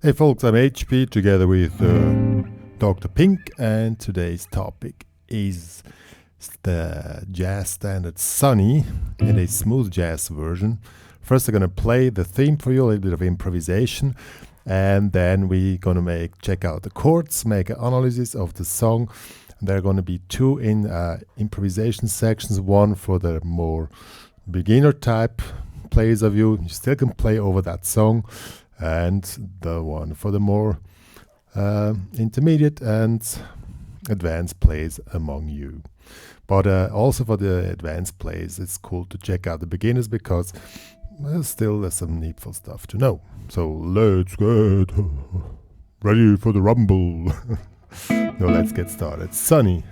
Hey folks, I'm HP together with Dr. Pink, and today's topic is the jazz standard Sunny in a smooth jazz version. First I'm going to play the theme for you, a little bit of improvisation, and then we're going to check out the chords, make an analysis of the song. There are going to be two improvisation sections, one for the more beginner type players of you still can play over that song, and the one for the more intermediate and advanced players among you. But also for the advanced players, it's cool to check out the beginners because still there's some needful stuff to know. So let's get ready for the rumble. No, let's get started. Sunny.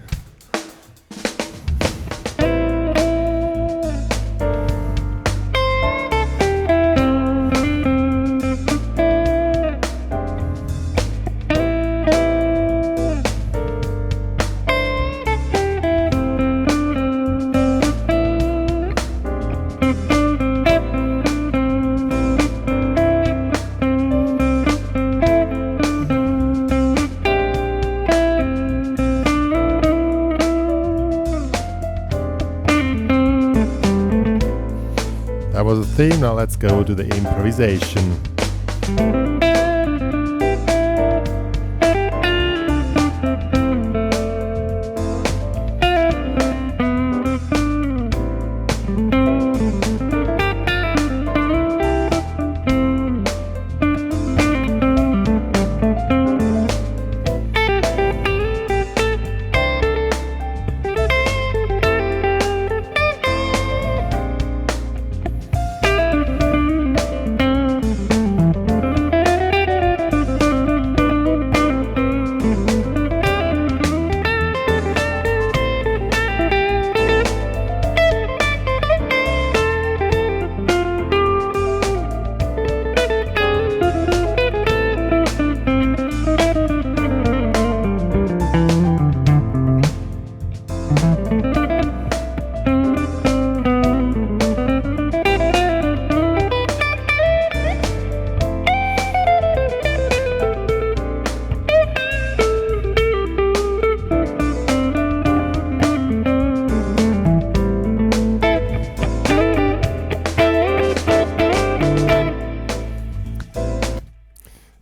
That was the theme, now let's go to the improvisation.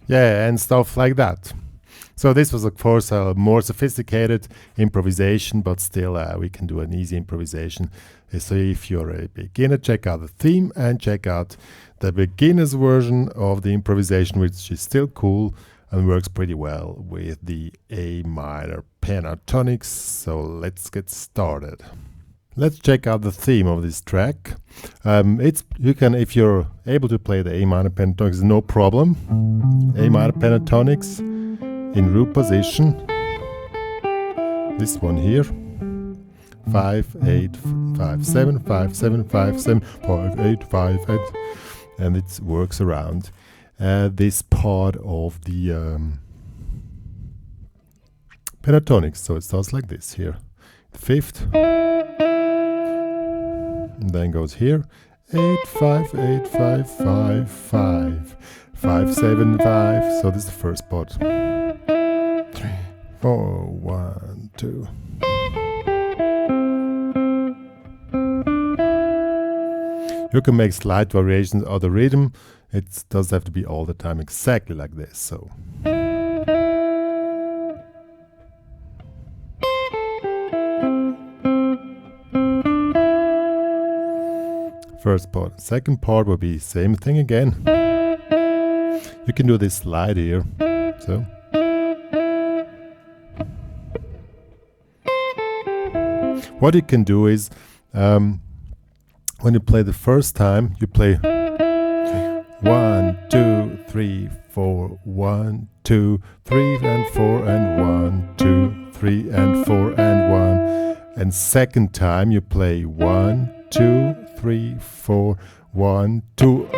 Yeah, and stuff like that. So this was, of course, a more sophisticated improvisation, but still we can do an easy improvisation. So if you're a beginner, check out the theme and check out the beginner's version of the improvisation, which is still cool and works pretty well with the A minor pentatonics. So let's get started. Let's check out the theme of this track. You can, if you're able to play the A minor pentatonics, no problem. A minor pentatonics in root position. This one here. 5, 8, 5, 7, 5, 7, 5, 7, 5, 8, 5, 8. And it works around this part of the pentatonics. So it starts like this here. Fifth. And then goes here, 8, 5, 8, 5, 5, 5, 5, 7, 5. So this is the first part. 3, 4, 1, 2. You can make slight variations of the rhythm. It doesn't have to be all the time exactly like this. So. First part. Second part will be same thing again. You can do this slide here. So. What you can do is, when you play the first time, you play 1, 2, 3, 4, 1, 2, 3, and 4, and 1, 2, 3, and 4, and 1. And second time you play 1, 2, 3, 4, 1, 2,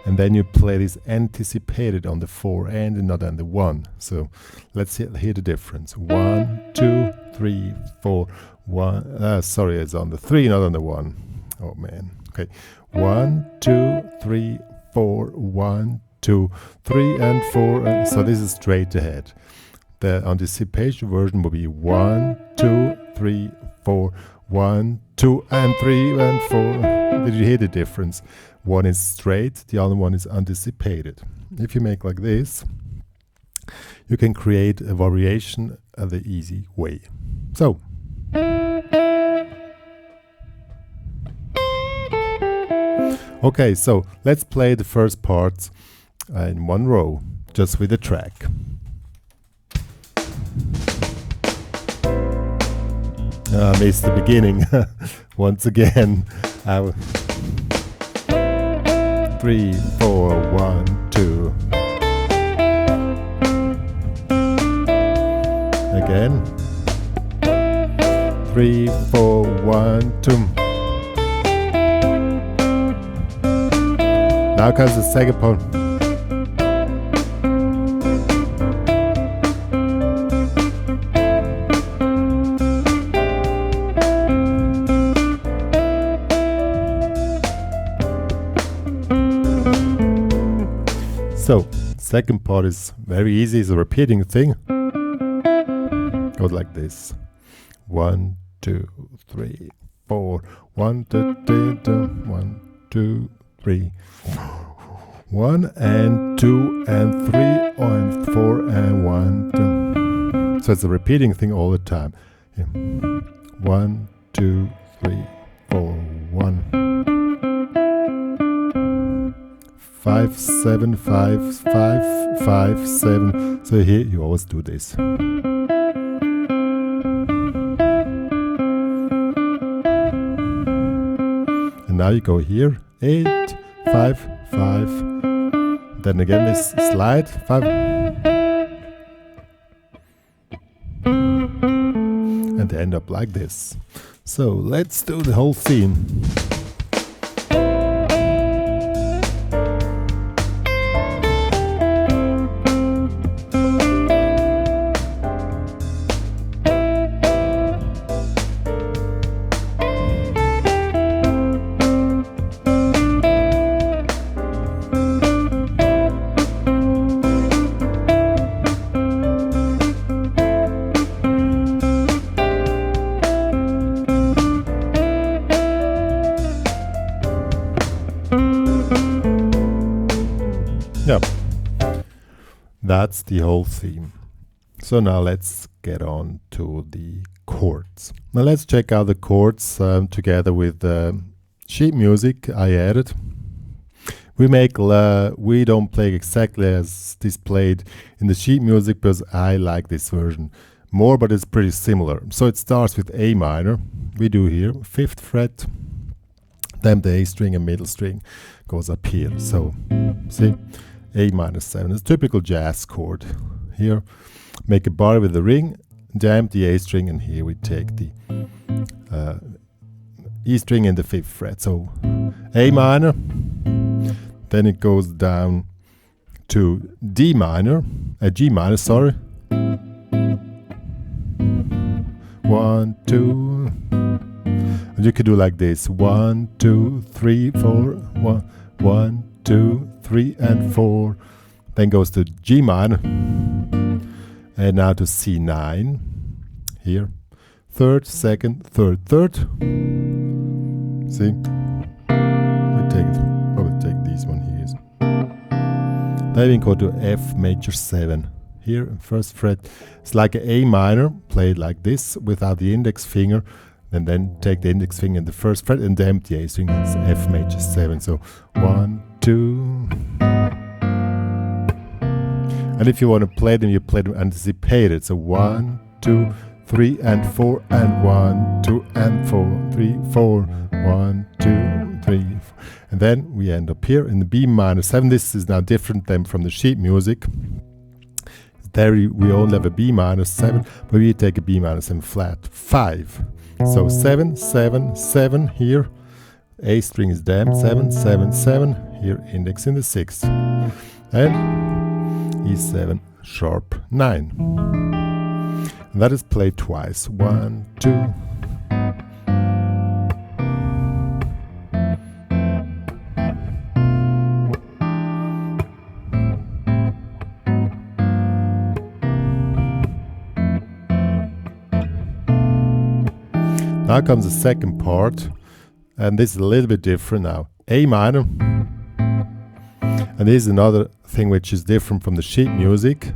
and then you play this anticipated on the 4 and not on the 1. So let's hear the difference. 1, 2, 3, 4, 1. Sorry, it's on the 3, not on the 1. Oh man. Okay. 1, 2, 3, 4, 1, 2, 3, and 4. And so this is straight ahead. The anticipation version will be 1, 2, 3, 4, 1, 2, and 3, and 4. Did you hear the difference? One is straight, the other one is anticipated. If you make like this, you can create a variation the easy way. So, okay, so let's play the first parts in one row, just with the track. I missed the beginning once again. 3, 4, 1, 2. Again. 3, 4, 1, 2. Now comes the second part. So, second part is very easy, it's a repeating thing. Goes like this. 1, 2, 3, 4. 1, 2, 3, 2. 1, 2, 3. 1 and 2 and 3 and 4 and 1, 2. So it's a repeating thing all the time. Yeah. 1, 2, 3, 4, 1. 5, 7, 5, 5, 5, 7. So here you always do this. And now you go here, 8, 5, 5. Then again this slide, 5. And end up like this. So let's do the whole theme. Yeah, that's the whole theme. So now let's get on to the chords. Now let's check out the chords together with the sheet music I added. We don't play exactly as displayed in the sheet music because I like this version more, but it's pretty similar. So it starts with A minor. We do here 5th fret, then the A string and middle string goes up here. So see, A minor 7 is a typical jazz chord. Here, make a bar with the ring, damp the A string, and here we take the E string and the 5th fret. So A minor, then it goes down to D minor, G minor, sorry. 1, 2, and you could do like this: 1, 2, 3, 4, 1, 1, 2, 3, and 4. Then goes to G minor, and now to C9. Here, 3rd, 2nd, 3rd, 3rd. See, probably take this one here. Then we go to F major 7. Here, 1st fret. It's like an A minor, played like this without the index finger, and then take the index finger in the 1st fret and the empty A string. It's F major 7. So 1, 2. And if you want to play them, you play them anticipated. So 1, 2, 3, and 4, and 1, 2, and 4, 3, 4, 1, 2, 3, 4. And then we end up here in the B minor 7. This is now different than from the sheet music. There we only have a B minor 7, but we take a B minor 7 flat 5. So 7, 7, 7 here. A string is damped, 7, 7, 7. Here index in the 6th. And E7 sharp 9. And that is played twice. 1, 2. Now comes the second part, and this is a little bit different now. A minor, and this is another thing which is different from the sheet music.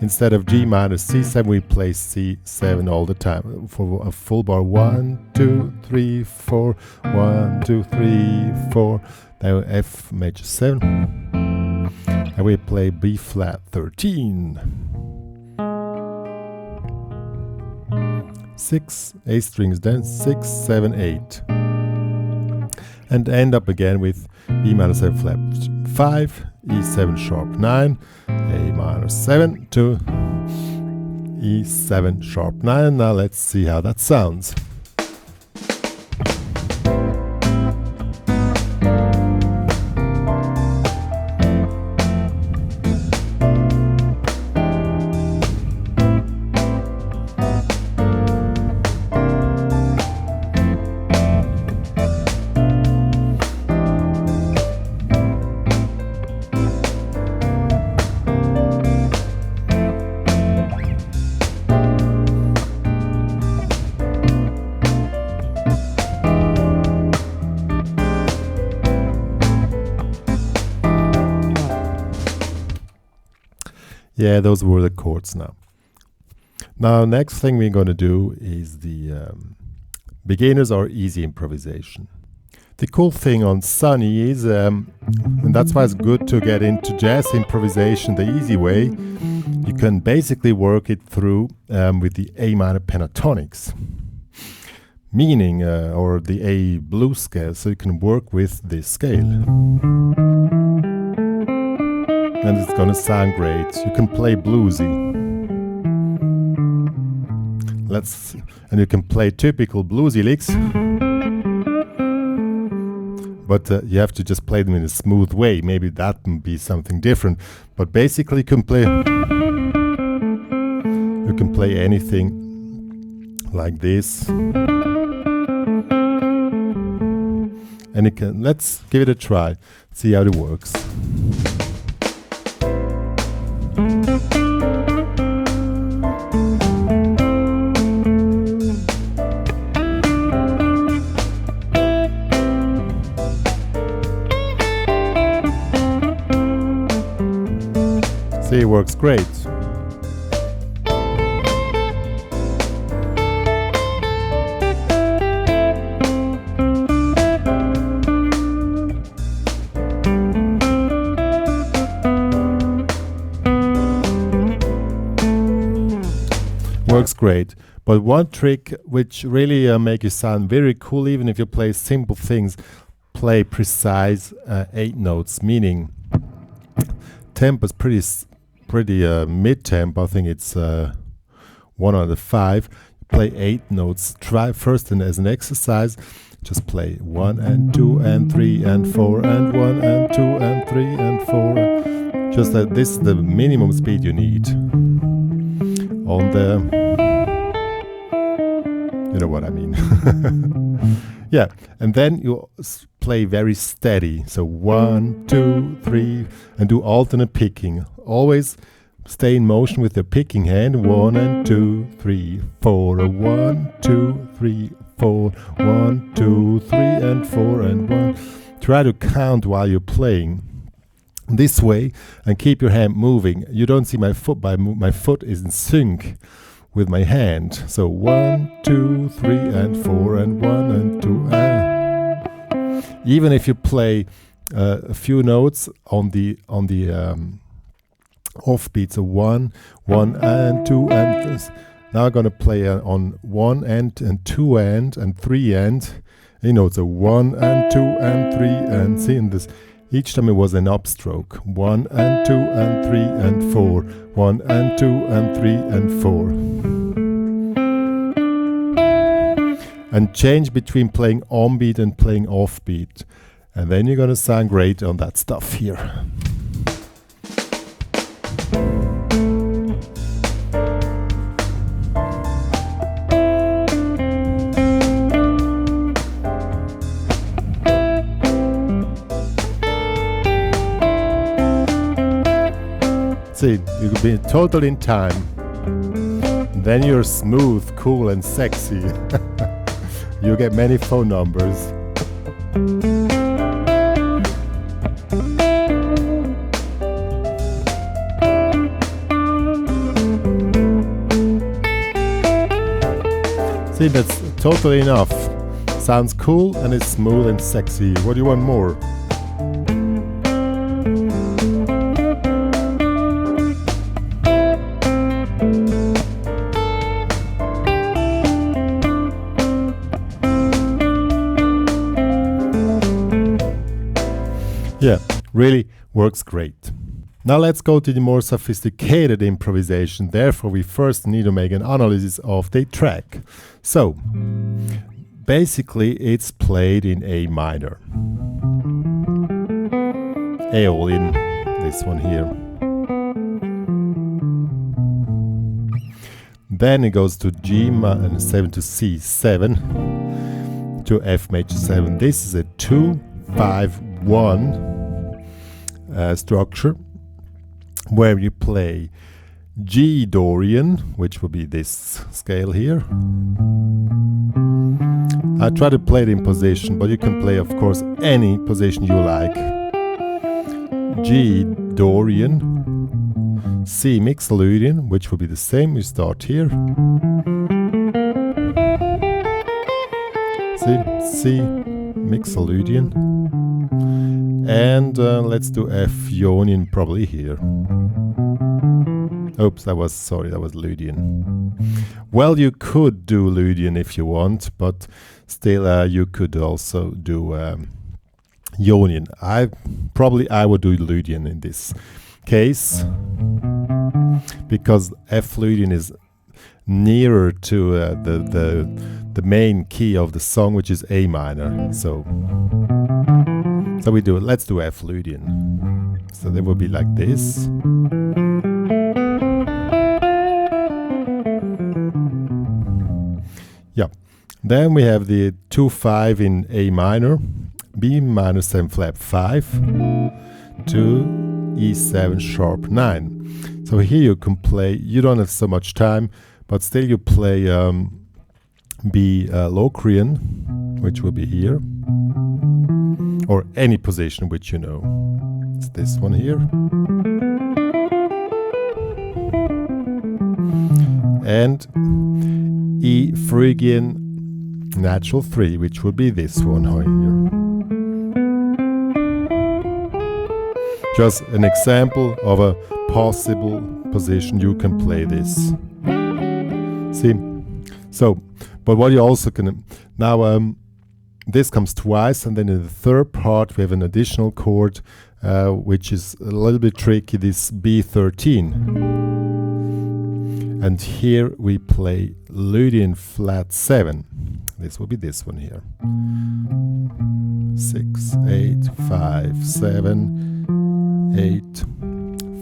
Instead of G minor C7, we play C7 all the time for a full bar. 1, 2, 3, 4. 1, 2, 3, 4. Then F major 7, and we play B flat 13. 6 A strings, then 6, 7, 8, and end up again with B minor 7 flat 5, E7 sharp 9, A minor 7 to E7 sharp 9. Now let's see how that sounds. Yeah, those were the chords now. Now, next thing we're going to do is the beginners or easy improvisation. The cool thing on Sunny is, and that's why it's good to get into jazz improvisation the easy way, you can basically work it through with the A minor pentatonics, meaning, or the A blues scale, so you can work with this scale. And it's gonna sound great. You can play bluesy. And you can play typical bluesy licks, but you have to just play them in a smooth way. Maybe that would be something different. But basically, you can play anything like this, and let's give it a try. See how it works. See, it works great. Works great. But one trick which really make you sound very cool, even if you play simple things, play precise 8 notes, meaning tempo is pretty mid-tempo. I think it's 1 out of 5. Play 8 notes. Try first, and as an exercise, just play 1 and 2 and 3 and 4 and 1 and 2 and 3 and 4. Just that this is the minimum speed you need. On the, you know what I mean. Yeah, and then you play very steady. So 1, 2, 3, and do alternate picking. Always stay in motion with your picking hand. 1 and 2, 3, 4. 1, 2, 3, 4. 1, 2, 3, and 4 and 1. Try to count while you're playing this way and keep your hand moving. You don't see my foot, but my foot is in sync with my hand. So 1, 2, 3 and 4 and 1 and 2. Even if you play a few notes on the offbeat, so 1, 1 and 2 and now I'm gonna play on 1 and 2 and 3 and, you know, it's a 1 and 2 and 3 and see in this. Each time it was an upstroke. 1 and 2 and 3 and 4. 1 and 2 and 3 and 4. And change between playing on beat and playing off beat. And then you're gonna sound great on that stuff here. You could be totally in time. Then you're smooth, cool, and sexy. You get many phone numbers. See, that's totally enough. Sounds cool and it's smooth and sexy. What do you want more? Yeah, really works great. Now let's go to the more sophisticated improvisation. Therefore, we first need to make an analysis of the track. So, basically it's played in A minor. Aeolian, this one here. Then it goes to G7 to C7 to Fmaj 7. This is a 2-5-1 structure where you play G Dorian, which will be this scale here. I try to play it in position, but you can play, of course, any position you like. G Dorian, C Mixolydian, which will be the same. We start here. C Mixolydian. And let's do F Ionian probably here. Oops, that was Lydian. Well, you could do Lydian if you want, but still you could also do Ionian. I would do Lydian in this case, because F Lydian is nearer to the main key of the song, which is A minor. So we do it. Let's do F Lydian. So they will be like this. Yeah. Then we have the 2-5 in A minor, B-7 flat 5 to E7 sharp 9. So here you can play. You don't have so much time, but still you play B Locrian, which will be here, or any position which you know. It's this one here. And E Phrygian natural 3, which would be this one here. Just an example of a possible position you can play this. See? So, but what you also can now, this comes twice, and then in the third part we have an additional chord which is a little bit tricky, this B13. And here we play Lydian flat 7. This will be this one here. 6, 8, 5, 7, 8,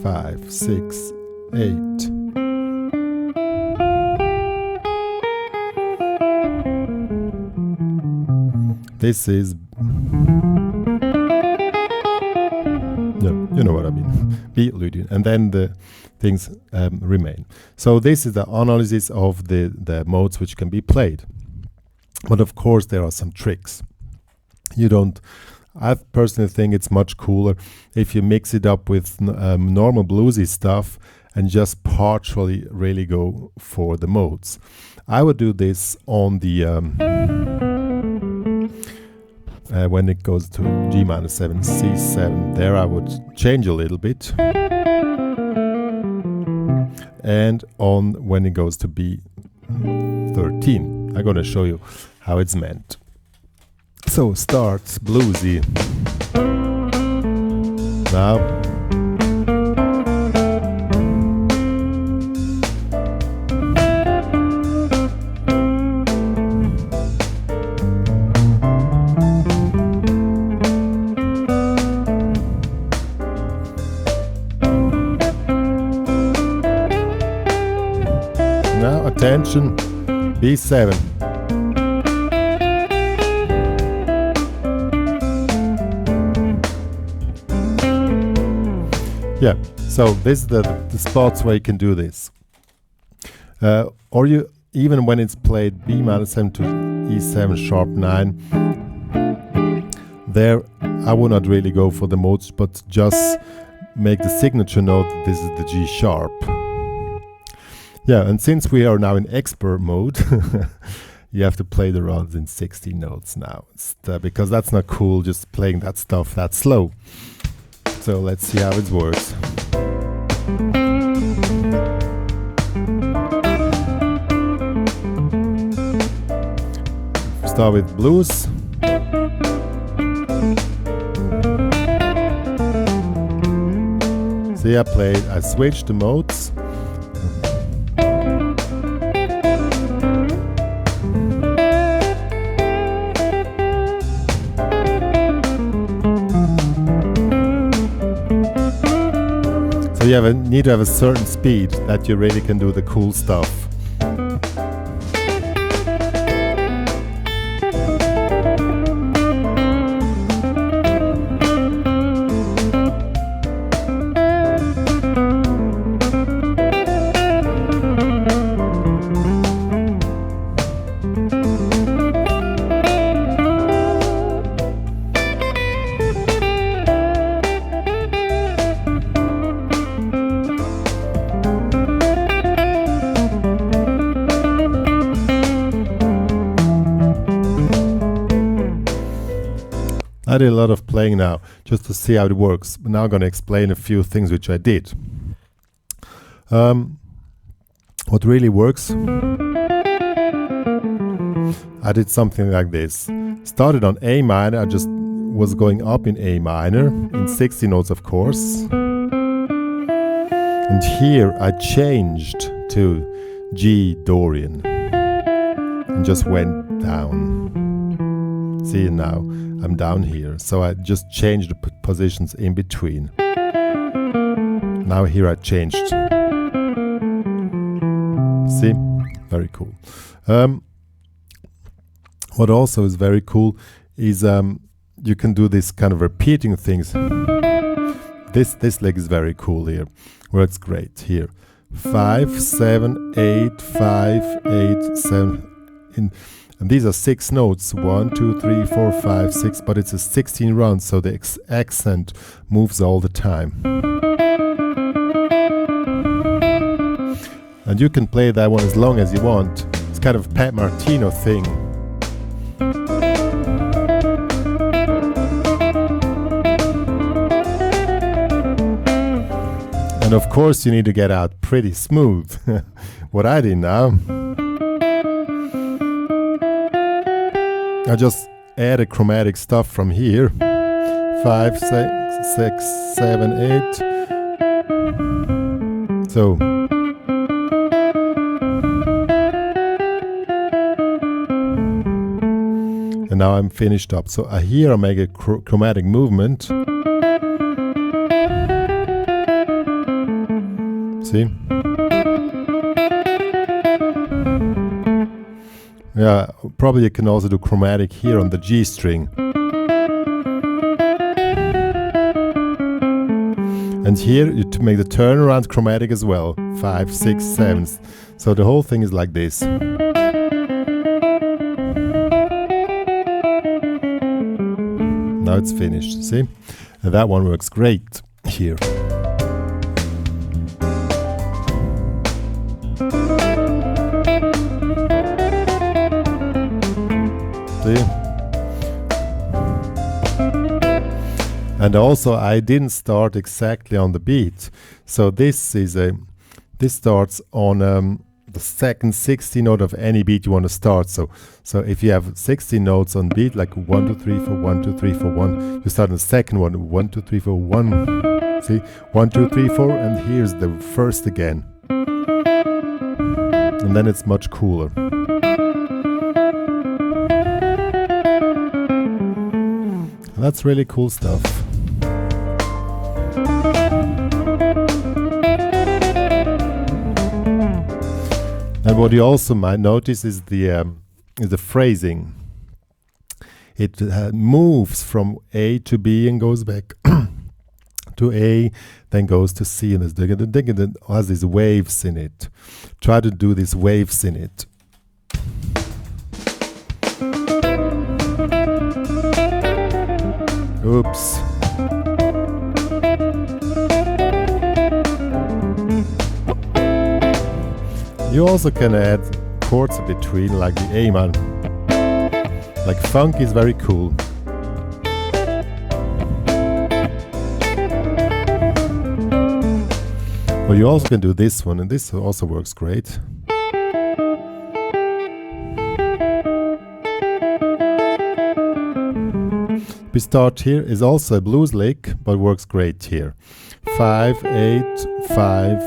5, 6, 8. This is, no, you know what I mean, B Lydian, and then the things remain. So this is the analysis of the modes which can be played. But of course there are some tricks. I personally think it's much cooler if you mix it up with normal bluesy stuff and just partially really go for the modes. I would do this on the when it goes to G-7, C7, there I would change a little bit. And on when it goes to B13, I'm going to show you how it's meant. So starts bluesy. Now. Now attention, B7. Yeah, so this is the spots where you can do this. Or you even when it's played B minor 7 to E7 sharp 9, there I would not really go for the modes, but just make the signature note that this is the G sharp. Yeah, and since we are now in expert mode, you have to play the rods in 16 notes now, because that's not cool just playing that stuff that slow. So let's see how it works. Start with blues. See, I switched the modes. So you need to have a certain speed that you really can do the cool stuff. I did a lot of playing now just to see how it works. But now I'm going to explain a few things which I did. What really works, I did something like this. Started on A minor, I just was going up in A minor, in 60 notes of course. And here I changed to G Dorian and just went down. See, now I'm down here, so I just changed the positions in between. Now here I changed. See, very cool. What also is very cool is you can do this kind of repeating things. This leg is very cool here. Works great here. 5, 7, 8, 5, 8, 7. And these are 6 notes, 1, 2, 3, 4, 5, 6, but it's a 16 round, so the accent moves all the time. And you can play that one as long as you want. It's kind of a Pat Martino thing. And of course you need to get out pretty smooth. What I did now, I just added chromatic stuff from here. 5, 6, 7, 8. So and now I'm finished up. So here I make a chromatic movement. See? Yeah, probably you can also do chromatic here on the G string. And here you make the turnaround chromatic as well. 5, 6, 7. So the whole thing is like this. Now it's finished, see? And that one works great here. And also I didn't start exactly on the beat, so this starts on the second 60 note of any beat you want to start. So if you have 60 notes on beat, like 1, 2, 3, 4, 1, 2, 3, 4, 1, you start on the second one, 1, 2, 3, 4, 1. See, 1, 2, 3, 4, and here's the first again, and then it's much cooler. And that's really cool stuff. And what you also might notice is the phrasing. It moves from A to B and goes back to A, then goes to C, and it has these waves in it. Try to do these waves in it. Oops. You also can add chords in between, like the A man. Like funk is very cool. But you also can do this one, and this also works great. We start here is also a blues lick, but works great here. 5, 8, 5,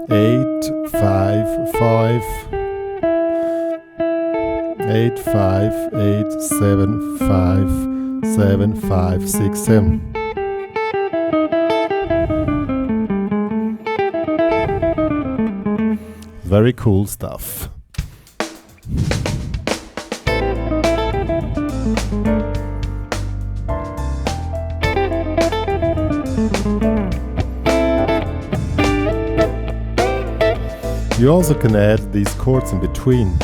8, 5, 5, 8, 5, 8, 7, 5, 7, 5, 6, 7. Very cool stuff. You also can add these chords in between.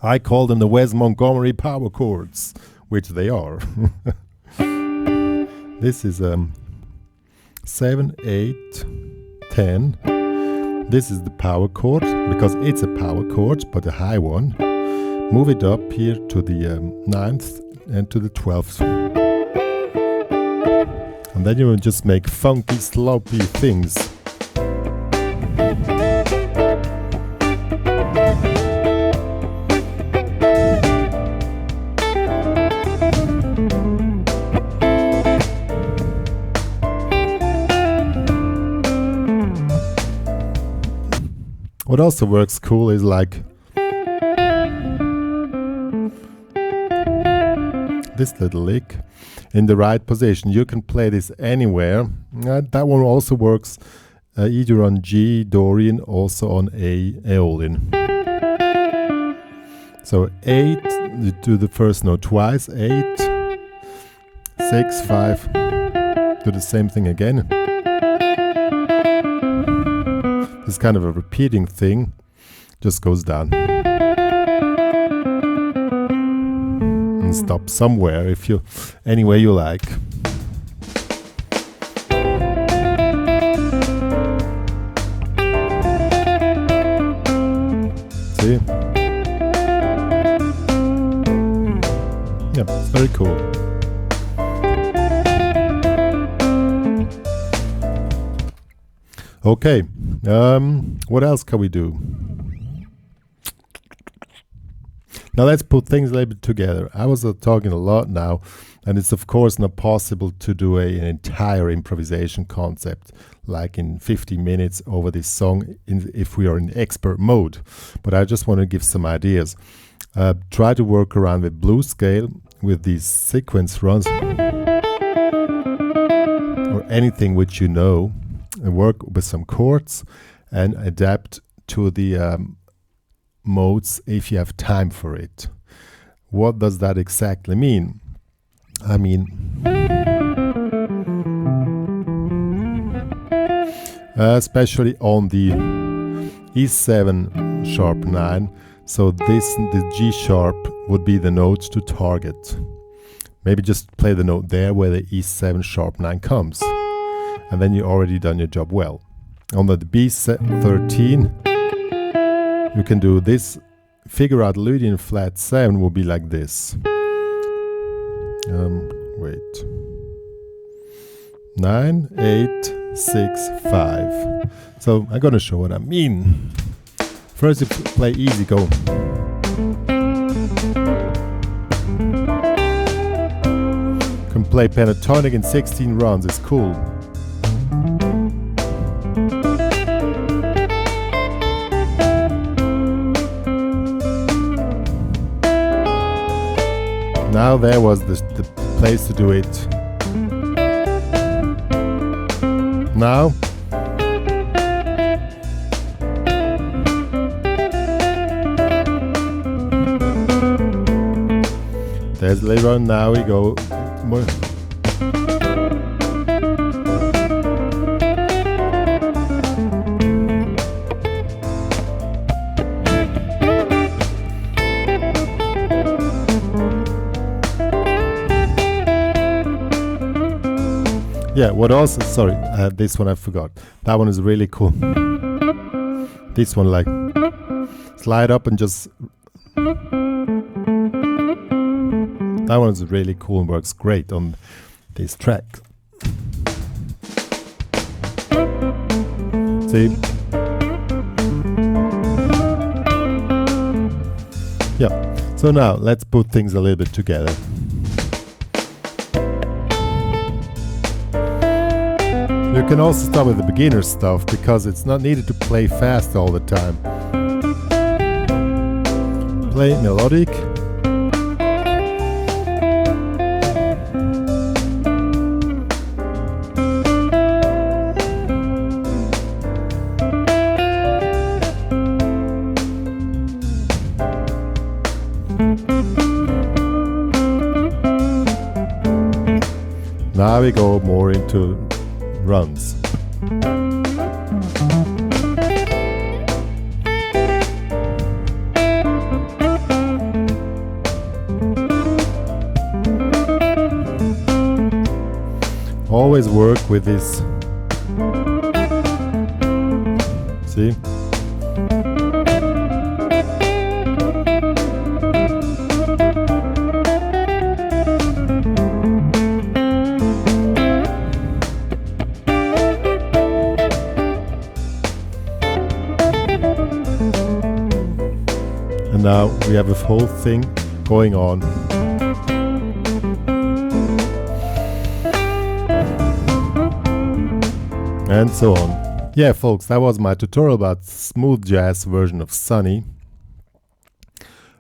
I call them the Wes Montgomery power chords, which they are. This is 7, 8, 10. This is the power chord, because it's a power chord, but a high one. Move it up here to the 9th and to the 12th. And then you will just make funky, sloppy things. What also works cool is like this little lick in the right position. You can play this anywhere. That one also works either on G, Dorian, also on A, Aeolian. So 8, you do the first note twice, 8, 6, 5, do the same thing again. This kind of a repeating thing just goes down and stop somewhere if you any way you like. See? Yeah, it's very cool. Okay, what else can we do? Now let's put things a little bit together. I was talking a lot now, and it's of course not possible to do an entire improvisation concept like in 50 minutes over this song if we are in expert mode. But I just want to give some ideas. Try to work around with blues scale with these sequence runs or anything which you know, and work with some chords and adapt to the modes if you have time for it. What does that exactly mean? I mean, especially on the E7 sharp 9, so the G sharp would be the note to target. Maybe just play the note there where the E7 sharp 9 comes, and then you already done your job well. On the B13, you can do this. Figure out Lydian flat 7 will be like this. Wait. 9, 8, 6, 5. So I'm gonna show what I mean. First you play easy, go. Can play pentatonic in 16 runs, it's cool. Now there was the place to do it. Now there's later on. Now we go more. Yeah, what also, sorry, this one I forgot. That one is really cool. This one, like, slide up and just... That one is really cool and works great on this track. See? Yeah, so now let's put things a little bit together. You can also start with the beginner stuff because it's not needed to play fast all the time. Play melodic. Now we go more into runs. Always work with this. See? And now we have a whole thing going on. And so on. Yeah, folks, that was my tutorial about smooth jazz version of Sunny.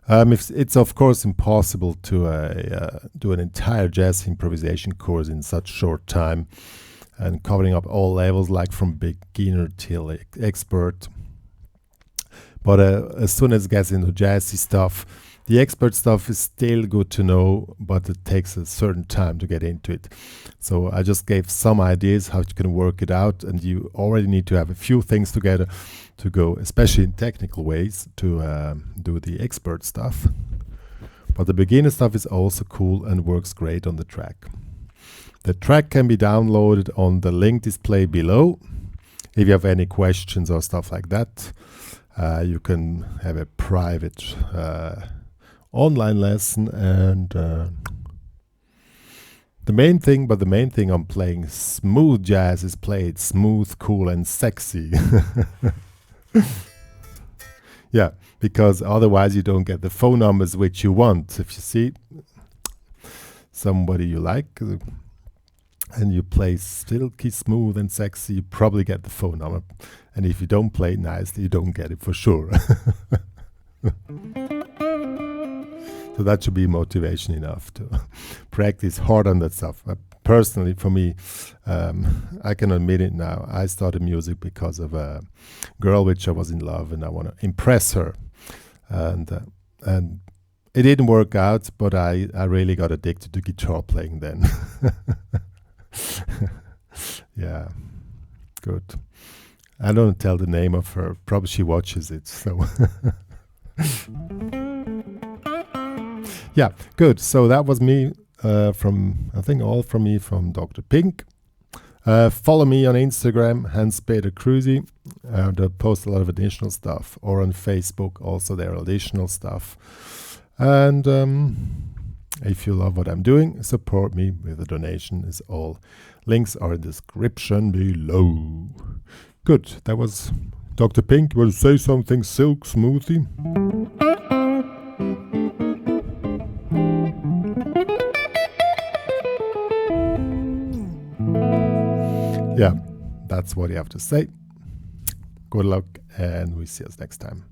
It's of course impossible to do an entire jazz improvisation course in such short time and covering up all levels, like from beginner till expert. But as soon as it gets into jazzy stuff, the expert stuff is still good to know, but it takes a certain time to get into it. So I just gave some ideas how you can work it out, and you already need to have a few things together to go, especially in technical ways, to do the expert stuff. But the beginner stuff is also cool and works great on the track. The track can be downloaded on the link display below. If you have any questions or stuff like that, you can have a private online lesson. And the main thing I'm playing smooth jazz is played smooth, cool and sexy. Yeah, because otherwise you don't get the phone numbers which you want. If you see somebody you like and you play silky, smooth and sexy, you probably get the phone number. And if you don't play it nicely, you don't get it for sure. So that should be motivation enough to practice hard on that stuff. Personally, for me, I can admit it now, I started music because of a girl which I was in love and I want to impress her. And it didn't work out, but I really got addicted to guitar playing then. Yeah, good. I don't tell the name of her, probably she watches it, so. Yeah, good. So that was me all from me from Dr. Pink. Follow me on Instagram, HansPeterCruzy. I post a lot of additional stuff, or on Facebook also there are additional stuff. And if you love what I'm doing, support me with a donation. Is all links are in the description below. Good, that was Dr. Pink. You want to say something, Silk Smoothie? Yeah, that's what you have to say. Good luck, and we see us next time.